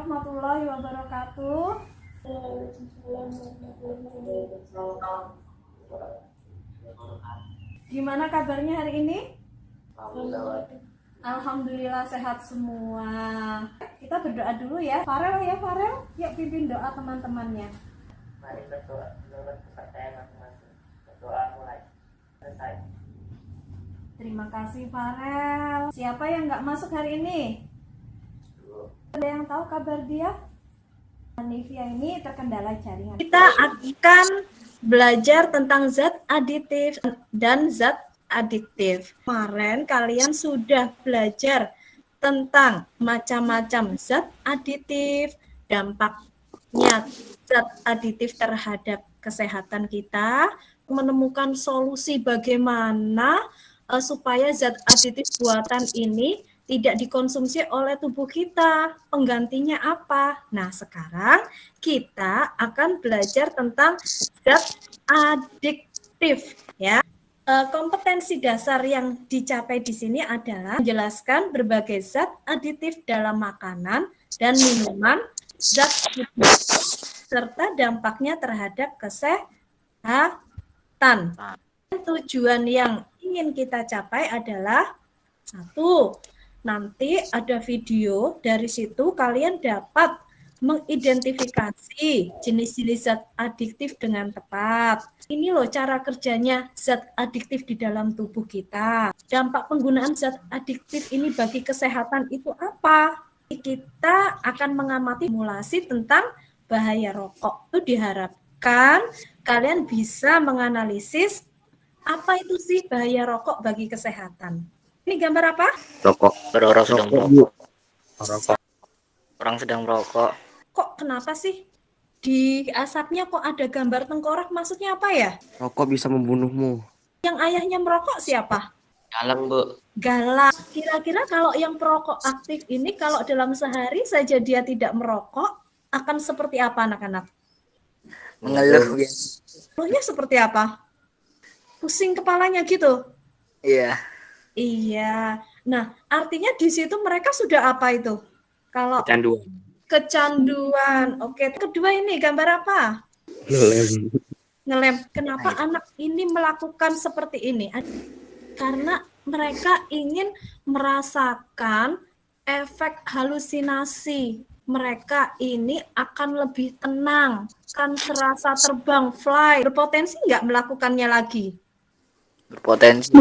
warahmatullahi wabarakatuh. Gimana kabarnya hari ini? Alhamdulillah sehat semua. Kita berdoa dulu ya. Farel ya Farel, yuk pimpin doa teman-temannya. Mari berdoa menurut kepercayaan masing-masing. Berdoa mulai. Selesai. Terima kasih Farel. Siapa yang nggak masuk hari ini? Ada yang tahu kabar dia? Nivia ini terkendala jaringan. Kita akan belajar tentang zat aditif dan zat adiktif. Kemarin kalian sudah belajar tentang macam-macam zat aditif, dampaknya zat aditif terhadap kesehatan kita, menemukan solusi bagaimana supaya zat aditif buatan ini tidak dikonsumsi oleh tubuh kita. Penggantinya apa? Nah, sekarang kita akan belajar tentang zat adiktif ya. Kompetensi dasar yang dicapai di sini adalah menjelaskan berbagai zat aditif dalam makanan dan minuman, zat adiktif, serta dampaknya terhadap kesehatan. Tujuan yang ingin kita capai adalah satu, nanti ada video, dari situ kalian dapat mengidentifikasi jenis-jenis zat adiktif dengan tepat. Ini loh cara kerjanya zat adiktif di dalam tubuh kita. Dampak penggunaan zat adiktif ini bagi kesehatan itu apa? Kita akan mengamati simulasi tentang bahaya rokok. Itu diharapkan kalian bisa menganalisis apa itu sih bahaya rokok bagi kesehatan. Ini gambar apa? Rokok. Orang sedang merokok. Orang sedang merokok. Kok kenapa sih di asapnya kok ada gambar tengkorak? Maksudnya apa ya? Rokok bisa membunuhmu. Yang ayahnya merokok siapa? Galak, Bu. Galak. Kira-kira kalau yang perokok aktif ini kalau dalam sehari saja dia tidak merokok, akan seperti apa anak-anak? Mengeluh. Mengeluhnya seperti apa? Pusing kepalanya gitu? Iya. Iya. Nah, artinya di situ mereka sudah apa itu? Kalau kecanduan. Oke, kedua ini gambar apa? Ngelem. Kenapa anak ini melakukan seperti ini? Karena mereka ingin merasakan efek halusinasi. Mereka ini akan lebih tenang, kan serasa terbang, fly. Berpotensi nggak melakukannya lagi? Berpotensi.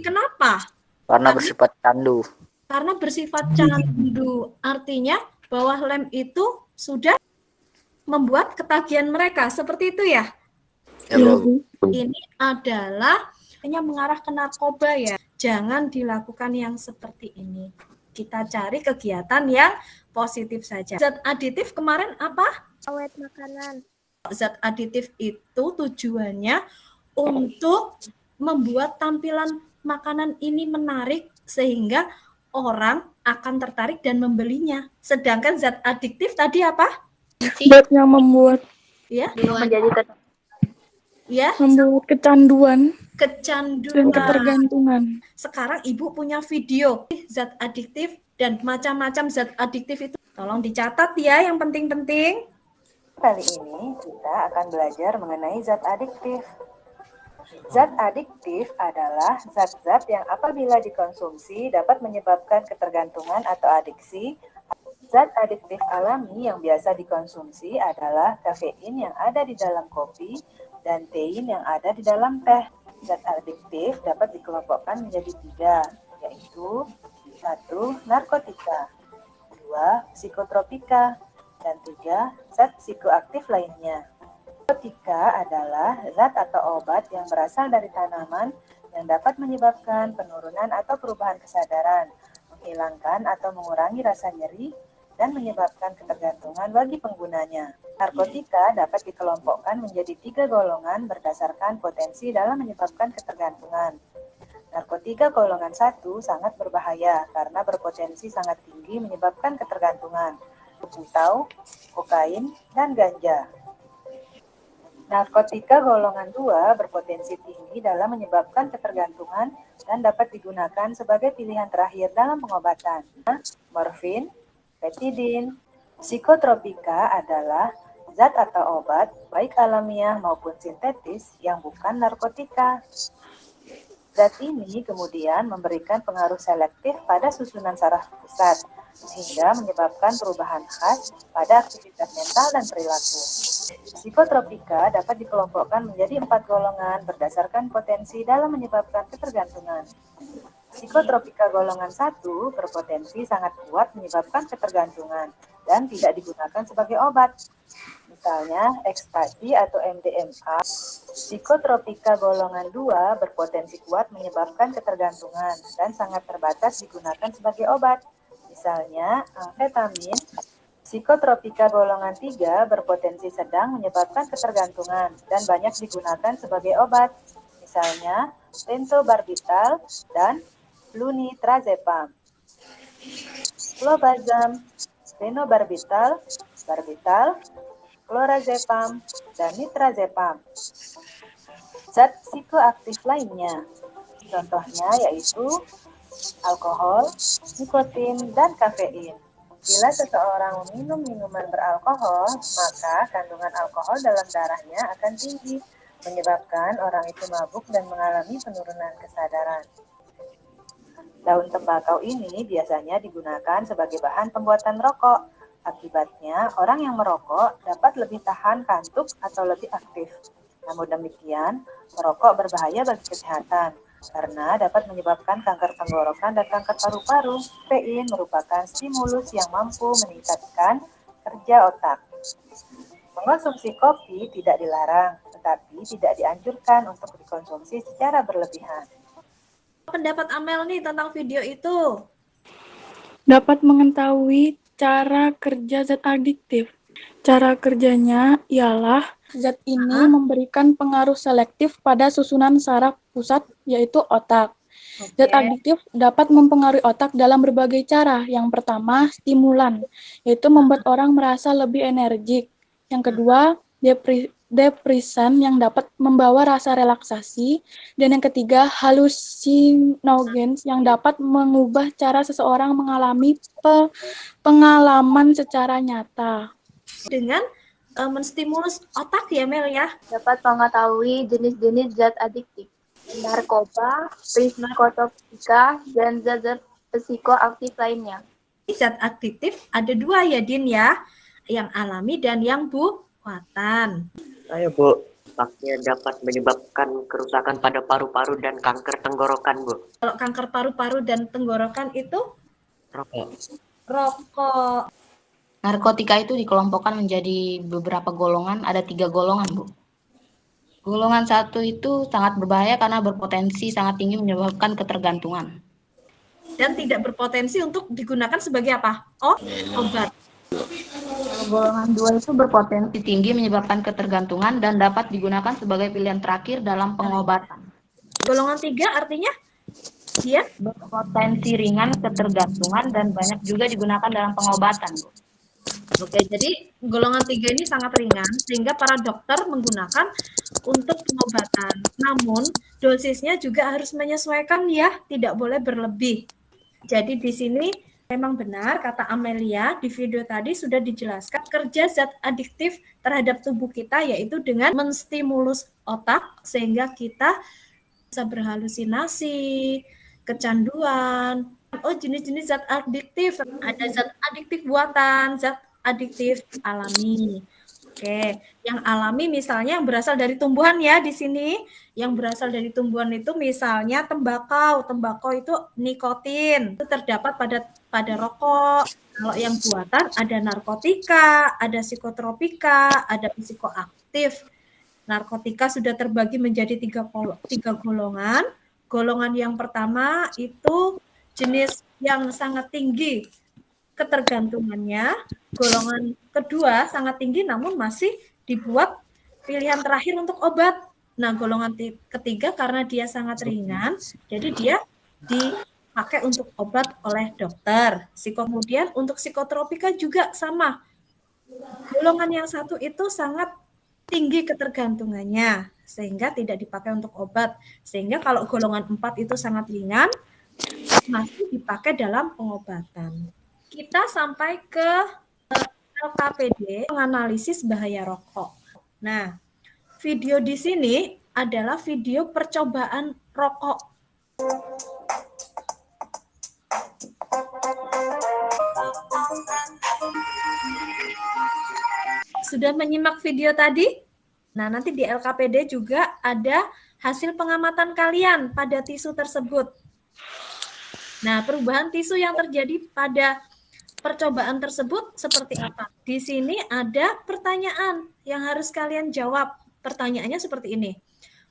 Kenapa? Karena bersifat candu. Karena bersifat candu. Artinya bahwa lem itu sudah membuat ketagihan mereka. Seperti itu ya? Ini adalah hanya mengarah ke narkoba ya. Jangan dilakukan yang seperti ini. Kita cari kegiatan yang positif saja. Zat aditif kemarin apa? Awet makanan. Zat aditif itu tujuannya untuk membuat tampilan makanan ini menarik sehingga orang akan tertarik dan membelinya. Sedangkan zat adiktif tadi apa? Zat yang membuat membuat kecanduan dan ketergantungan. Sekarang Ibu punya video zat adiktif dan macam-macam zat adiktif itu. Tolong dicatat ya yang penting-penting. Kali ini kita akan belajar mengenai zat adiktif. Zat adiktif adalah zat-zat yang apabila dikonsumsi dapat menyebabkan ketergantungan atau adiksi. Zat adiktif alami yang biasa dikonsumsi adalah kafein yang ada di dalam kopi dan tein yang ada di dalam teh. Zat adiktif dapat dikelompokkan menjadi 3, yaitu 1. Narkotika, 2. Psikotropika, dan 3. Zat psikoaktif lainnya. Narkotika adalah zat atau obat yang berasal dari tanaman yang dapat menyebabkan penurunan atau perubahan kesadaran, menghilangkan atau mengurangi rasa nyeri, dan menyebabkan ketergantungan bagi penggunanya. Narkotika dapat dikelompokkan menjadi 3 golongan berdasarkan potensi dalam menyebabkan ketergantungan. Narkotika golongan 1 sangat berbahaya karena berpotensi sangat tinggi menyebabkan ketergantungan, putau, kokain, dan ganja. Narkotika golongan 2 berpotensi tinggi dalam menyebabkan ketergantungan dan dapat digunakan sebagai pilihan terakhir dalam pengobatan. Morfin, Petidin. Psikotropika adalah zat atau obat, baik alamiah maupun sintetis, yang bukan narkotika. Zat ini kemudian memberikan pengaruh selektif pada susunan saraf pusat, sehingga menyebabkan perubahan khas pada aktivitas mental dan perilaku. Psikotropika dapat dikelompokkan menjadi 4 golongan berdasarkan potensi dalam menyebabkan ketergantungan. Psikotropika golongan 1 berpotensi sangat kuat menyebabkan ketergantungan dan tidak digunakan sebagai obat. Misalnya ekstasi atau MDMA. Psikotropika golongan 2 berpotensi kuat menyebabkan ketergantungan dan sangat terbatas digunakan sebagai obat. Misalnya amfetamin. Psikotropika golongan 3 berpotensi sedang menyebabkan ketergantungan dan banyak digunakan sebagai obat. Misalnya pentobarbital dan flunitrazepam. Clobazam, phenobarbital, barbital, clorazepam, dan nitrazepam. Zat psikoaktif lainnya, contohnya yaitu alkohol, nikotin, dan kafein. Bila seseorang meminum minuman beralkohol, maka kandungan alkohol dalam darahnya akan tinggi, menyebabkan orang itu mabuk dan mengalami penurunan kesadaran. Daun tembakau ini biasanya digunakan sebagai bahan pembuatan rokok. Akibatnya, orang yang merokok dapat lebih tahan kantuk atau lebih aktif. Namun demikian, merokok berbahaya bagi kesehatan karena dapat menyebabkan kanker tenggorokan dan kanker paru-paru. Kafein merupakan stimulus yang mampu meningkatkan kerja otak. Mengonsumsi kopi tidak dilarang, tetapi tidak dianjurkan untuk dikonsumsi secara berlebihan. Pendapat Amel nih tentang video itu. Dapat mengetahui cara kerja zat adiktif. Cara kerjanya ialah zat ini memberikan pengaruh selektif pada susunan saraf pusat, yaitu otak. Zat adiktif dapat mempengaruhi otak dalam berbagai cara. Yang pertama, stimulan, yaitu membuat orang merasa lebih energik. Yang kedua, depresan yang dapat membawa rasa relaksasi. Dan yang ketiga, halusinogen yang dapat mengubah cara seseorang mengalami pengalaman secara nyata. Dengan menstimulus otak ya Mel ya. Dapat mengetahui jenis-jenis zat adiktif, narkoba, psikotropika, dan zat-zat psikoaktif lainnya. Zat adiktif ada 2 ya Din ya, yang alami dan yang buatan. Ayo Bu, pakai dapat menyebabkan kerusakan pada paru-paru dan kanker tenggorokan Bu. Kalau kanker paru-paru dan tenggorokan itu rokok. Narkotika itu dikelompokkan menjadi beberapa golongan, ada 3 golongan, Bu. Golongan 1 itu sangat berbahaya karena berpotensi sangat tinggi menyebabkan ketergantungan. Dan tidak berpotensi untuk digunakan sebagai apa? Obat. Golongan 2 itu berpotensi tinggi menyebabkan ketergantungan dan dapat digunakan sebagai pilihan terakhir dalam pengobatan. Golongan 3 artinya dia berpotensi ringan ketergantungan dan banyak juga digunakan dalam pengobatan, Bu. Oke, jadi golongan 3 ini sangat ringan sehingga para dokter menggunakan untuk pengobatan. Namun dosisnya juga harus menyesuaikan ya, tidak boleh berlebih. Jadi di sini memang benar kata Amelia di video tadi sudah dijelaskan kerja zat adiktif terhadap tubuh kita yaitu dengan menstimulus otak sehingga kita bisa berhalusinasi, kecanduan. Jenis-jenis zat adiktif, ada zat adiktif buatan, zat adiktif alami. Oke, yang alami misalnya yang berasal dari tumbuhan ya di sini. Yang berasal dari tumbuhan itu misalnya tembakau. Tembakau itu nikotin. Itu terdapat pada rokok. Kalau yang buatan ada narkotika, ada psikotropika, ada psikoaktif. Narkotika sudah terbagi menjadi 3 golongan. Golongan yang pertama itu jenis yang sangat tinggi ketergantungannya, golongan kedua sangat tinggi namun masih dibuat pilihan terakhir untuk obat. Nah, golongan ketiga karena dia sangat ringan, jadi dia dipakai untuk obat oleh dokter. Kemudian untuk psikotropika juga sama. Golongan yang 1 itu sangat tinggi ketergantungannya, sehingga tidak dipakai untuk obat. Sehingga kalau golongan 4 itu sangat ringan, masih dipakai dalam pengobatan. kita sampai ke LKPD, menganalisis bahaya rokok. Nah, video di sini adalah video percobaan rokok. Sudah menyimak video tadi? Nah, nanti di LKPD juga ada hasil pengamatan kalian pada tisu tersebut. Nah, perubahan tisu yang terjadi pada percobaan tersebut seperti apa? Di sini ada pertanyaan yang harus kalian jawab. Pertanyaannya seperti ini.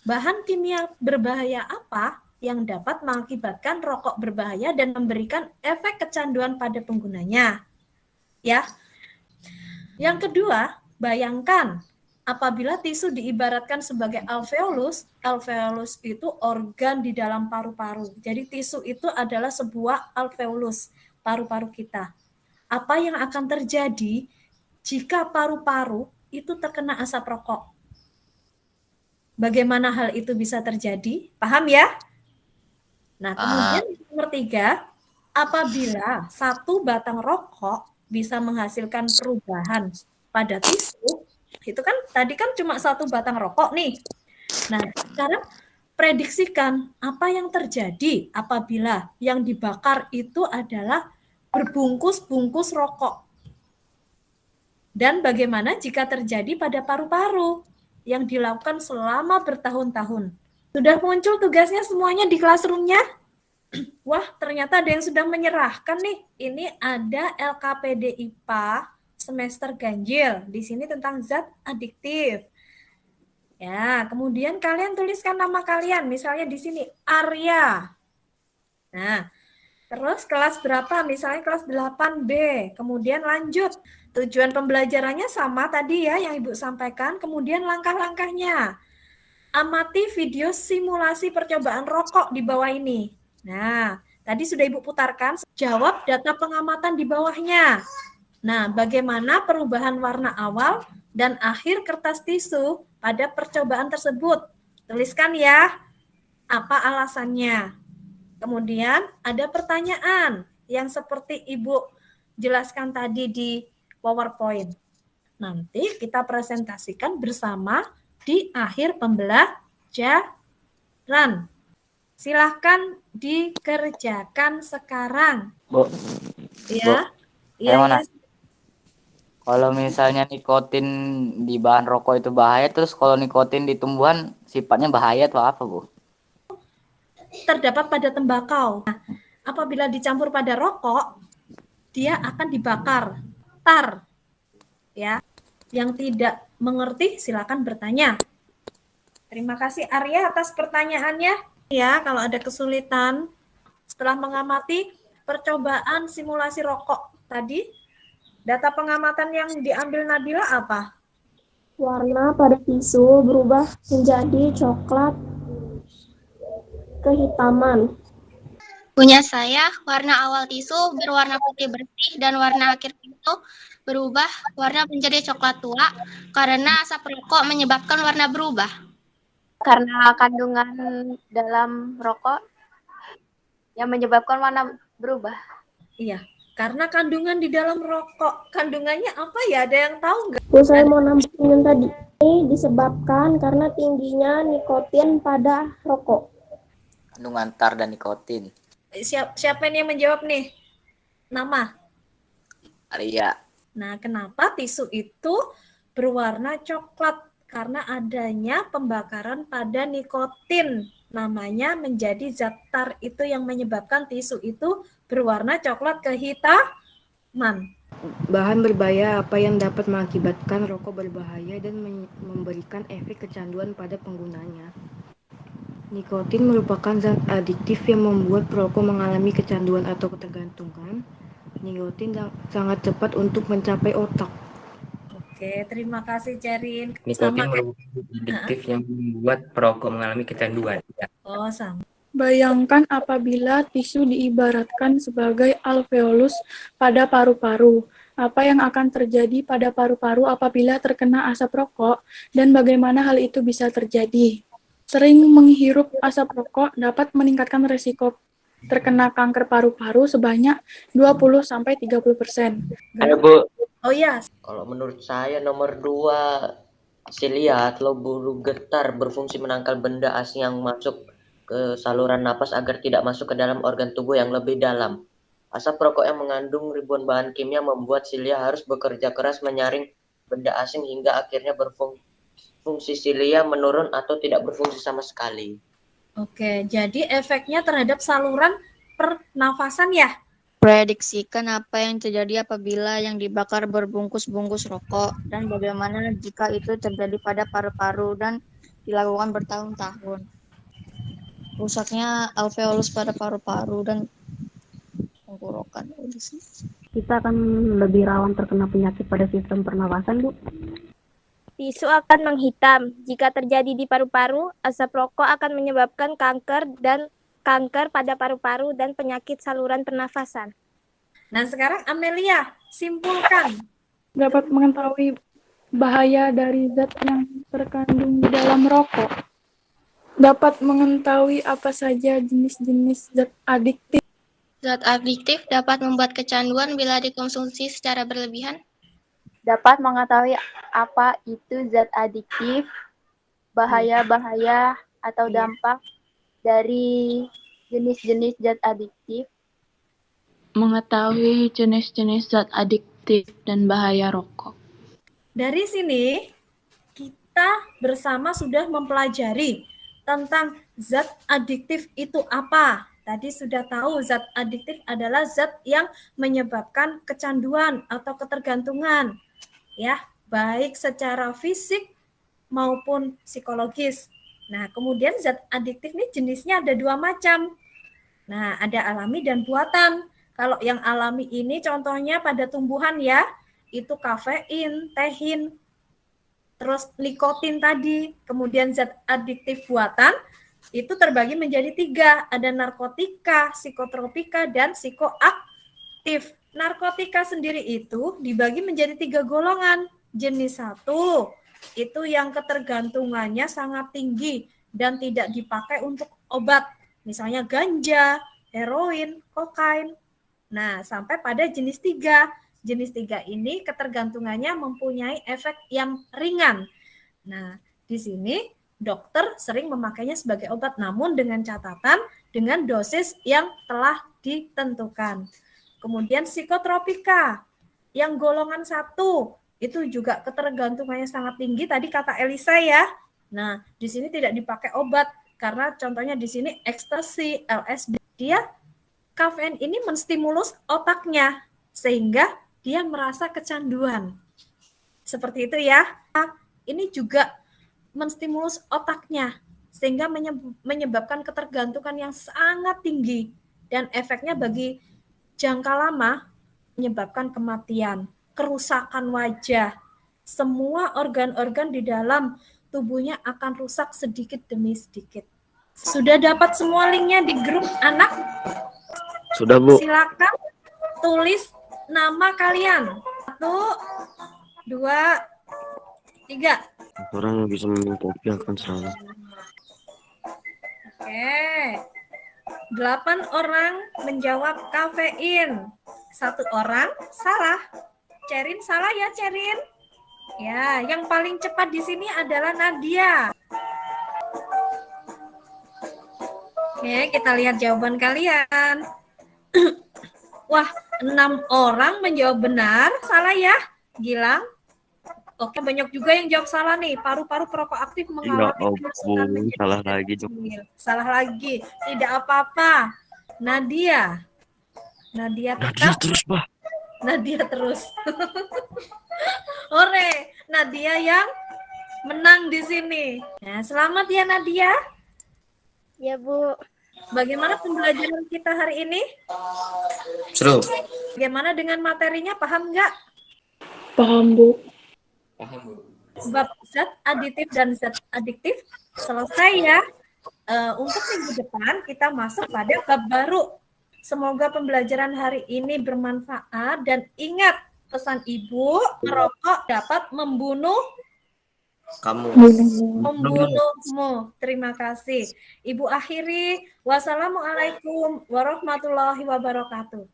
Bahan kimia berbahaya apa yang dapat mengakibatkan rokok berbahaya dan memberikan efek kecanduan pada penggunanya? Ya. Yang kedua, bayangkan apabila tisu diibaratkan sebagai alveolus, alveolus itu organ di dalam paru-paru. Jadi tisu itu adalah sebuah alveolus, paru-paru kita. Apa yang akan terjadi jika paru-paru itu terkena asap rokok? Bagaimana hal itu bisa terjadi? Paham ya? Nah, kemudian nomor 3, apabila satu batang rokok bisa menghasilkan perubahan pada tisu, itu kan tadi kan cuma satu batang rokok nih. Nah, sekarang prediksikan apa yang terjadi apabila yang dibakar itu adalah berbungkus-bungkus rokok. Dan bagaimana jika terjadi pada paru-paru yang dilakukan selama bertahun-tahun. Sudah muncul tugasnya semuanya di classroom-nya? Wah, ternyata ada yang sudah menyerahkan nih. Ini ada LKPD IPA semester ganjil. Di sini tentang zat adiktif. Ya, kemudian kalian tuliskan nama kalian. Misalnya di sini Arya. Nah, terus kelas berapa? Misalnya kelas 8B. Kemudian lanjut. Tujuan pembelajarannya sama tadi ya yang Ibu sampaikan. Kemudian langkah-langkahnya. Amati video simulasi percobaan rokok di bawah ini. Nah, tadi sudah Ibu putarkan. Jawab data pengamatan di bawahnya. Nah, bagaimana perubahan warna awal dan akhir kertas tisu pada percobaan tersebut? Tuliskan ya. Apa alasannya? Kemudian ada pertanyaan yang seperti Ibu jelaskan tadi di PowerPoint. Nanti kita presentasikan bersama di akhir pembelajaran. Silahkan dikerjakan sekarang. Bu, Ya. Yang mana? Ya. Kalau misalnya nikotin di bahan rokok itu bahaya, terus kalau nikotin di tumbuhan sifatnya bahaya atau apa, Bu? Terdapat pada tembakau. Nah, apabila dicampur pada rokok, dia akan dibakar. Tar. Ya. Yang tidak mengerti silakan bertanya. Terima kasih Arya atas pertanyaannya. Ya, kalau ada kesulitan setelah mengamati percobaan simulasi rokok tadi, data pengamatan yang diambil Nabila apa? Warna pada tisu berubah menjadi coklat kehitaman. Punya saya, warna awal tisu berwarna putih bersih dan warna akhir tisu berubah warna menjadi coklat tua karena asap rokok menyebabkan warna berubah. Karena kandungan dalam rokok yang menyebabkan warna berubah. Iya, karena kandungan di dalam rokok. Kandungannya apa ya? Ada yang tahu nggak? Bu, saya mau nambahin tadi. Ini disebabkan karena tingginya nikotin pada rokok. Kandungan tar dan nikotin. Siapa yang menjawab nih? Nama. Arya. Nah, kenapa tisu itu berwarna coklat? Karena adanya pembakaran pada nikotin. Namanya menjadi zat tar itu yang menyebabkan tisu itu berwarna coklat kehitaman. Bahan berbahaya apa yang dapat mengakibatkan rokok berbahaya dan memberikan efek kecanduan pada penggunanya. Nikotin merupakan zat adiktif yang membuat perokok mengalami kecanduan atau ketergantungan. Nikotin sangat cepat untuk mencapai otak. Oke, terima kasih Cerin. Nikotin merupakan zat adiktif yang membuat perokok mengalami kecanduan. Oh, sama. Bayangkan apabila tisu diibaratkan sebagai alveolus pada paru-paru. Apa yang akan terjadi pada paru-paru apabila terkena asap rokok dan bagaimana hal itu bisa terjadi? Sering menghirup asap rokok dapat meningkatkan resiko terkena kanker paru-paru sebanyak 20-30%. Ayo Bu, Oh iya, kalau menurut saya nomor 2, Silia atau bulu getar berfungsi menangkal benda asing yang masuk ke saluran napas agar tidak masuk ke dalam organ tubuh yang lebih dalam. Asap rokok yang mengandung ribuan bahan kimia membuat silia harus bekerja keras menyaring benda asing hingga akhirnya fungsi silia menurun atau tidak berfungsi sama sekali. oke. Jadi efeknya terhadap saluran pernafasan ya? Prediksikan apa yang terjadi apabila yang dibakar berbungkus-bungkus rokok dan bagaimana jika itu terjadi pada paru-paru dan dilakukan bertahun-tahun. Rusaknya alveolus pada paru-paru dan tenggorokan. Kita akan lebih rawan terkena penyakit pada sistem pernapasan, Bu. Tisu akan menghitam. Jika terjadi di paru-paru, asap rokok akan menyebabkan kanker pada paru-paru dan penyakit saluran pernafasan. Nah, sekarang Amelia, simpulkan. Dapat mengetahui bahaya dari zat yang terkandung di dalam rokok. Dapat mengetahui apa saja jenis-jenis zat adiktif. Zat adiktif dapat membuat kecanduan bila dikonsumsi secara berlebihan. Dapat mengetahui apa itu zat adiktif, bahaya-bahaya atau dampak dari jenis-jenis zat adiktif. Mengetahui jenis-jenis zat adiktif dan bahaya rokok. Dari sini, kita bersama sudah mempelajari tentang zat adiktif itu apa. Tadi sudah tahu zat adiktif adalah zat yang menyebabkan kecanduan atau ketergantungan. Ya, baik secara fisik maupun psikologis. Nah, kemudian zat adiktif ini jenisnya ada 2 macam. Nah, ada alami dan buatan. Kalau yang alami ini contohnya pada tumbuhan ya, itu kafein, tehin, terus nikotin tadi. Kemudian zat adiktif buatan itu terbagi menjadi 3. Ada narkotika, psikotropika, dan psikoaktif. Narkotika sendiri itu dibagi menjadi 3 golongan. Jenis 1 itu yang ketergantungannya sangat tinggi dan tidak dipakai untuk obat. Misalnya ganja, heroin, kokain. Nah, sampai pada jenis 3. Jenis 3 ini ketergantungannya mempunyai efek yang ringan. Nah, di sini dokter sering memakainya sebagai obat, namun dengan catatan dengan dosis yang telah ditentukan. Kemudian psikotropika, yang golongan 1, itu juga ketergantungannya sangat tinggi, tadi kata Elisa ya. Nah, di sini tidak dipakai obat, karena contohnya di sini ekstasi, LSD, dia kafein ini menstimulus otaknya, sehingga dia merasa kecanduan. Seperti itu ya. Ini juga menstimulus otaknya, sehingga menyebabkan ketergantungan yang sangat tinggi, dan efeknya bagi jangka lama menyebabkan kematian, kerusakan wajah. Semua organ-organ di dalam tubuhnya akan rusak sedikit demi sedikit. Sudah dapat semua linknya di grup anak? Sudah, Bu. Silakan tulis nama kalian. 1, 2, 3. Orang yang bisa minum kopi akan salah. Oke. 8 orang menjawab kafein. 1 orang salah. Cerin salah ya, Cerin? Ya, yang paling cepat di sini adalah Nadia. Oke, kita lihat jawaban kalian. Wah, 6 orang menjawab benar. Salah ya, Gilang? Oke, banyak juga yang jawab salah nih. Paru-paru perokok aktif mengalami penyusutan menjadi salah lagi. kecil. Salah lagi. Tidak apa-apa. Nadia tetap. terus, Pak. Nadia terus. Hore, Nadia yang menang di sini. Nah, selamat ya Nadia. Ya, Bu. Bagaimana pembelajaran kita hari ini? Seru. Bagaimana dengan materinya? Paham nggak? Paham, Bu. Paham, Bu. Bab zat aditif dan zat adiktif selesai ya. Untuk minggu depan kita masuk pada bab baru. Semoga pembelajaran hari ini bermanfaat dan ingat pesan Ibu, merokok dapat membunuh Kamu. Membunuhmu. Terima kasih. Ibu akhiri. Wassalamualaikum warahmatullahi wabarakatuh.